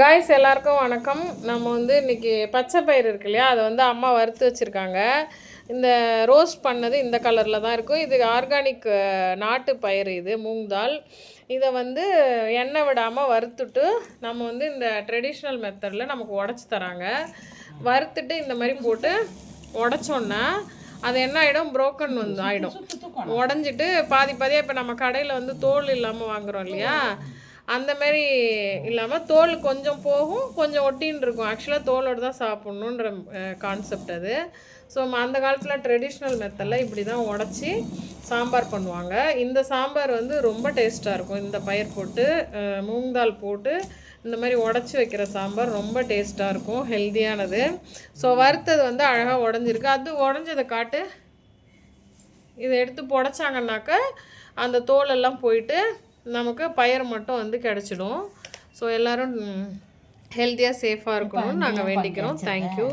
Guys எல்லாருக்கும் வணக்கம். நம்ம வந்து இன்றைக்கி பச்சை பயிர் இருக்கு இல்லையா, அதை வந்து அம்மா வறுத்து வச்சுருக்காங்க. இந்த ரோஸ்ட் பண்ணது இந்த கலரில் தான் இருக்கும். இது ஆர்கானிக் நாட்டு பயிர், இது மூங் தால். இதை வந்து எண்ணெய் விடாமல் வறுத்துட்டு நம்ம வந்து இந்த ட்ரெடிஷ்னல் மெத்தடில் நமக்கு உடச்சி தராங்க. வறுத்துட்டு இந்த மாதிரி போட்டு உடச்சோன்னா அது என்ன ஆகிடும், புரோக்கன் வந்து ஆகிடும், உடஞ்சிட்டு பாதி பாதியாக. இப்போ நம்ம கடையில் வந்து தோல் இல்லாமல் வாங்குகிறோம் இல்லையா, அந்தமாரி இல்லாமல் தோல் கொஞ்சம் போகும், கொஞ்சம் ஒட்டின்னு இருக்கும். ஆக்சுவலாக தோலோடு தான் சாப்பிட்ணுன்ற கான்செப்ட் அது. ஸோ அந்த காலத்தில் ட்ரெடிஷ்னல் மெத்தடில் இப்படி தான் உடச்சி சாம்பார் பண்ணுவாங்க. இந்த சாம்பார் வந்து ரொம்ப டேஸ்ட்டாக இருக்கும். இந்த பயிர் போட்டு மூங் தால் போட்டு இந்த மாதிரி உடச்சி வைக்கிற சாம்பார் ரொம்ப டேஸ்ட்டாக இருக்கும், ஹெல்த்தியானது. ஸோ வறுத்தது வந்து அழகாக உடஞ்சிருக்கு. அது உடஞ்சதை காட்டு. இதை எடுத்து புடச்சாங்கன்னாக்கா அந்த தோலெல்லாம் போயிட்டு நமக்கு பயிர் மட்டும் வந்து கிடச்சிடும். ஸோ எல்லோரும் ஹெல்த்தியாக சேஃபாக இருக்கணும்னு நாங்கள் வேண்டிக்கிறோம். தேங்க்யூ.